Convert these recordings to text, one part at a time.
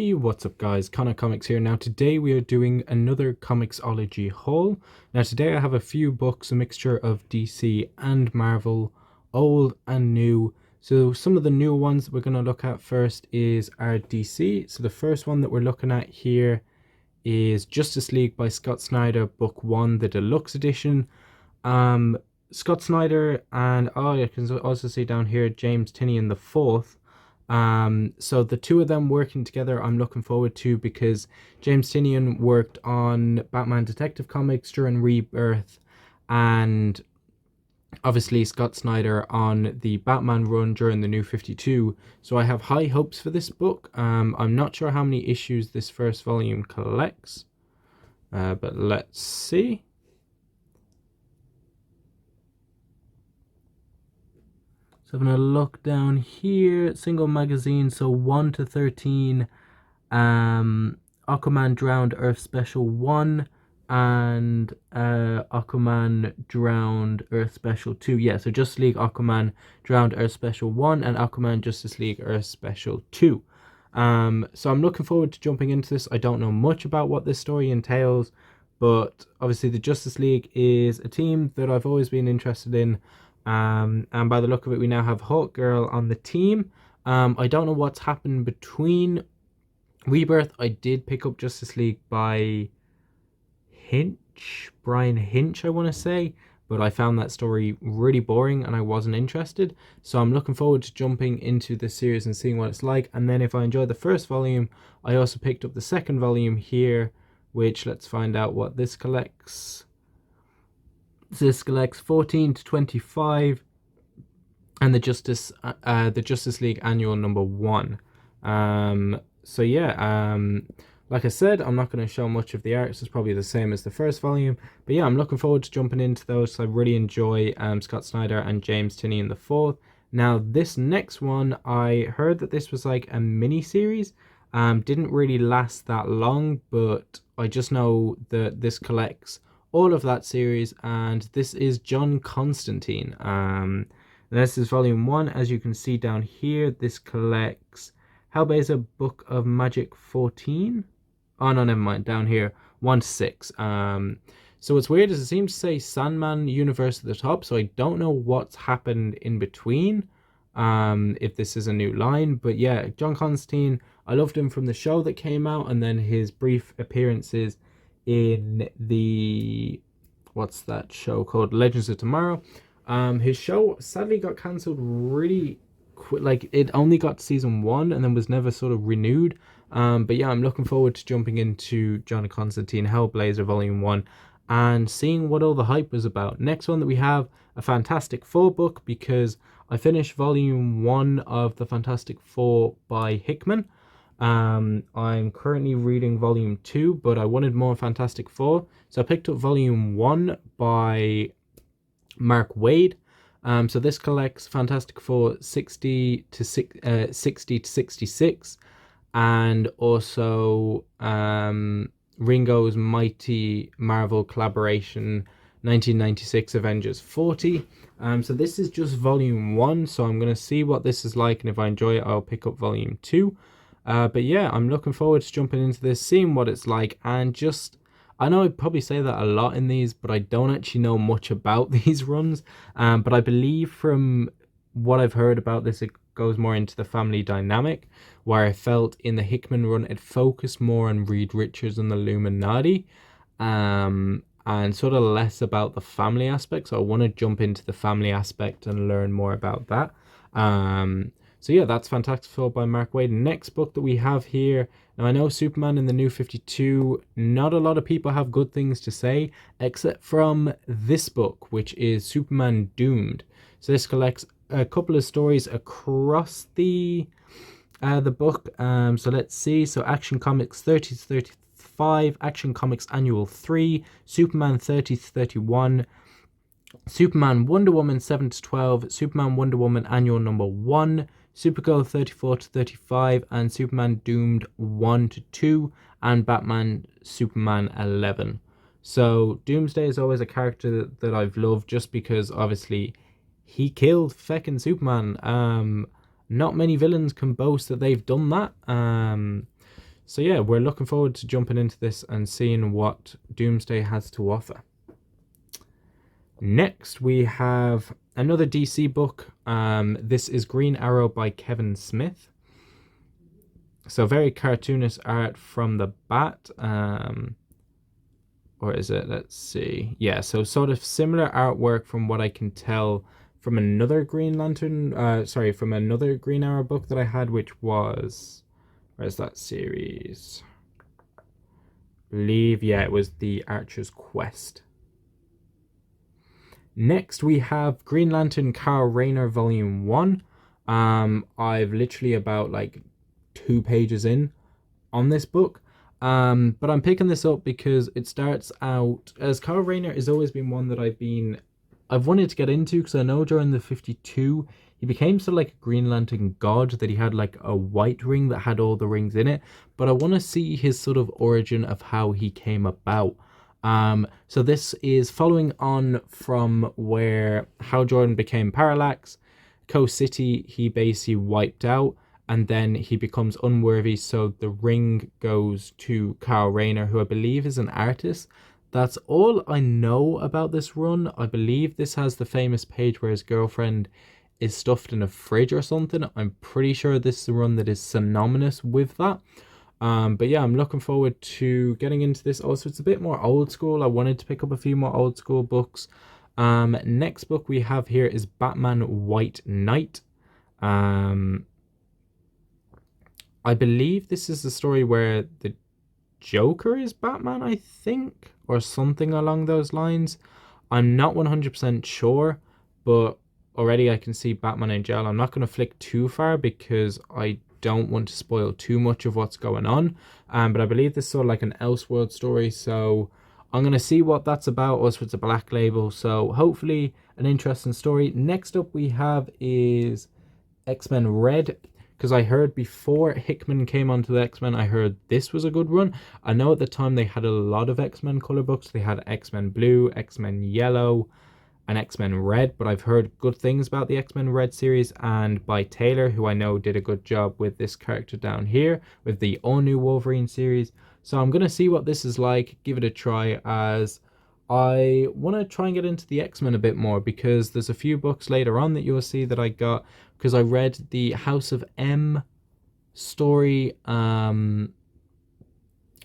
Hey, what's up guys, Connor Comics here. Now today we are doing another ComiXology haul. Now today I have a few books, a mixture of DC and Marvel, old and new. So some of the new ones that we're going to look at first is our DC. So the first one that we're looking at here is Justice League by Scott Snyder, book 1, the deluxe edition. Scott Snyder and you can also see down here James Tynion the fourth. So the two of them working together I'm looking forward to, because James Tynion worked on Batman Detective Comics during Rebirth, and obviously Scott Snyder on the Batman run during the New 52. So I have high hopes for this book. I'm not sure how many issues this first volume collects, but let's see. So having a look down here, single magazine, so 1 to 13, Aquaman Drowned Earth Special 1, and Aquaman Drowned Earth Special 2. Yeah, so Justice League Aquaman Drowned Earth Special 1 and Aquaman Justice League Earth Special 2. So I'm looking forward to jumping into this. I don't know much about what this story entails, but obviously the Justice League is a team that I've always been interested in. And by the look of it, we now have Hawkgirl on the team. I don't know what's happened between Rebirth. I did pick up Justice League by Brian Hinch, I want to say, but I found that story really boring and I wasn't interested. So I'm looking forward to jumping into this series and seeing what it's like. And then if I enjoy the first volume, I also picked up the second volume here, which, let's find out what this collects. This collects 14 to 25, and the Justice League Annual number 1. So yeah, like I said, I'm not going to show much of the art. It's probably the same as the first volume, but yeah, I'm looking forward to jumping into those. So I really enjoy Scott Snyder and James Tynion the fourth. Now this next one, I heard that this was like a mini series. Didn't really last that long, but I just know that this collects all of that series, and this is John Constantine. This is volume 1. As you can see down here, this collects Hellblazer Book of Magic 14. Oh no, never mind, down here 1 to 6. So what's weird is it seems to say Sandman Universe at the top, so I don't know what's happened in between, if this is a new line. But yeah, John Constantine, I loved him from the show that came out, and then his brief appearances in the, what's that show called, Legends of Tomorrow. His show sadly got cancelled really quick. Like, it only got season 1 and then was never sort of renewed. But yeah, I'm looking forward to jumping into John Constantine Hellblazer volume 1 and seeing what all the hype was about. Next one that we have, a Fantastic Four book, because I finished volume 1 of the Fantastic Four by Hickman. I'm currently reading volume 2, but I wanted more Fantastic Four, so I picked up volume 1 by Mark Waid. So this collects Fantastic Four 60 to 66, and also Ringo's Mighty Marvel Collaboration 1996 Avengers 40. So this is just volume 1, so I'm going to see what this is like, and if I enjoy it, I'll pick up volume 2. But yeah, I'm looking forward to jumping into this, seeing what it's like, and just, I know I probably say that a lot in these, but I don't actually know much about these runs. But I believe from what I've heard about this, it goes more into the family dynamic, where I felt in the Hickman run, it focused more on Reed Richards and the Illuminati, and sort of less about the family aspect. So I want to jump into the family aspect and learn more about that. So yeah, that's Fantastic Four by Mark Waid. Next book that we have here, now I know Superman in the New 52, not a lot of people have good things to say, except from this book, which is Superman Doomed. So this collects a couple of stories across the book. So let's see. So Action Comics 30 to 35, Action Comics Annual 3, Superman 30 to 31, Superman Wonder Woman 7 to 12, Superman Wonder Woman Annual number 1, Supergirl 34 to 35, and Superman Doomed 1 to 2, and Batman Superman 11. So Doomsday is always a character that I've loved, just because obviously he killed feckin' Superman. Not many villains can boast that they've done that. So yeah, we're looking forward to jumping into this and seeing what Doomsday has to offer. Next, we have another DC book. This is Green Arrow by Kevin Smith. So very cartoonish art from the bat. Or is it? Let's see. Yeah, so sort of similar artwork from what I can tell from another Green Lantern. From another Green Arrow book that I had, which was, where's that series? I believe, yeah, it was The Archer's Quest. Next, we have Green Lantern Kyle Rayner Volume 1. I've literally about like 2 pages in on this book. But I'm picking this up because it starts out as Kyle Rayner has always been one that I've wanted to get into, because I know during the 52 he became sort of like a Green Lantern god, that he had like a white ring that had all the rings in it, but I want to see his sort of origin of how he came about. So this is following on from where Hal Jordan became Parallax. Coast City he basically wiped out, and then he becomes unworthy, so the ring goes to Kyle Rayner, who I believe is an artist. That's all I know about this run. I believe this has the famous page where his girlfriend is stuffed in a fridge or something. I'm pretty sure this is a run that is synonymous with that. But yeah, I'm looking forward to getting into this. Also, it's a bit more old school. I wanted to pick up a few more old school books. Next book we have here is Batman White Knight. I believe this is the story where the Joker is Batman, I think, or something along those lines. I'm not 100% sure, but already I can see Batman in jail. I'm not going to flick too far because I don't want to spoil too much of what's going on. But I believe this is sort of like an Elseworld story, so I'm going to see what that's about. Also, it's a Black Label, so hopefully an interesting story. Next up we have is X-Men Red, because I heard before Hickman came onto the X-Men, I heard this was a good run. I know at the time they had a lot of X-Men color books. They had X-Men Blue, X-Men Yellow, and X-Men Red, but I've heard good things about the X-Men Red series, and by Taylor, who I know did a good job with this character down here, with the all-new Wolverine series. So I'm going to see what this is like, give it a try, as I want to try and get into the X-Men a bit more, because there's a few books later on that you'll see that I got, because I read the House of M story, and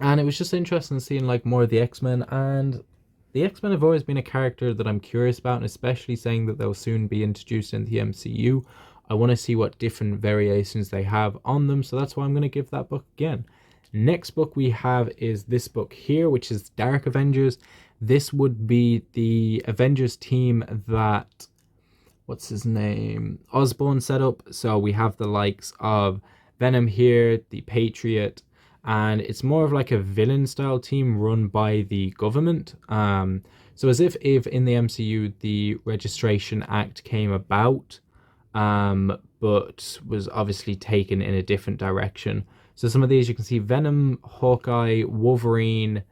it was just interesting seeing like more of the X-Men, and the X-Men have always been a character that I'm curious about, and especially saying that they'll soon be introduced into the MCU. I want to see what different variations they have on them, so that's why I'm going to give that book again. Next book we have is this book here, which is Dark Avengers. This would be the Avengers team that, what's his name, Osborn set up. So we have the likes of Venom here, the Patriot, and it's more of like a villain style team run by the government. So as if in the MCU the Registration Act came about, but was obviously taken in a different direction. So some of these you can see: Venom, Hawkeye, Wolverine,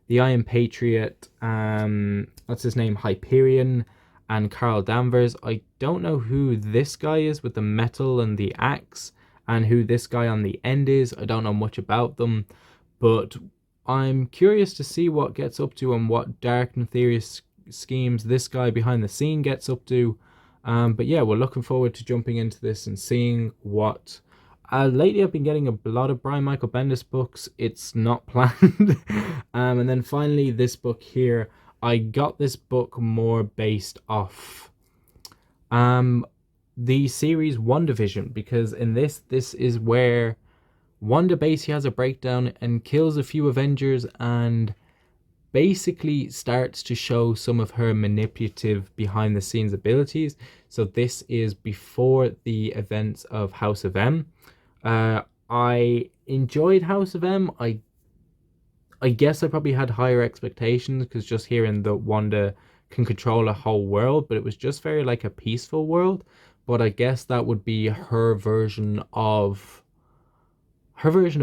the Iron Patriot, what's his name, Hyperion, and Carl Danvers. I don't know who this guy is with the metal and the axe, and who this guy on the end is. I don't know much about them, but I'm curious to see what gets up to and what dark nefarious schemes this guy behind the scene gets up to. But yeah, we're looking forward to jumping into this and seeing what... lately I've been getting a lot of Brian Michael Bendis books. It's not planned. And then finally this book here. I got this book more based off the series WandaVision, because in this is where Wanda basically has a breakdown and kills a few Avengers, and basically starts to show some of her manipulative behind the scenes abilities. So this is before the events of House of M. I enjoyed House of M. I guess I probably had higher expectations, because just hearing that Wanda can control a whole world, but it was just very like a peaceful world. But I guess that would be her version of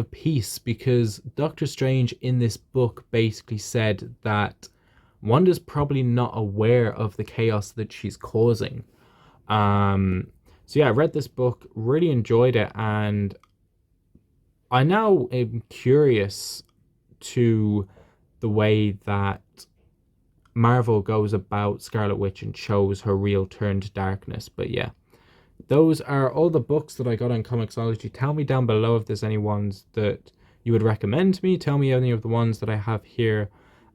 peace, because Doctor Strange in this book basically said that Wanda's probably not aware of the chaos that she's causing. So yeah, I read this book, really enjoyed it, and I now am curious to the way that Marvel goes about Scarlet Witch and shows her real turn to darkness. But yeah, those are all the books that I got on ComiXology. Tell me down below if there's any ones that you would recommend to me. Tell me any of the ones that I have here,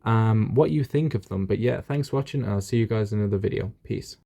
what you think of them. But yeah, thanks for watching, and I'll see you guys in another video. Peace.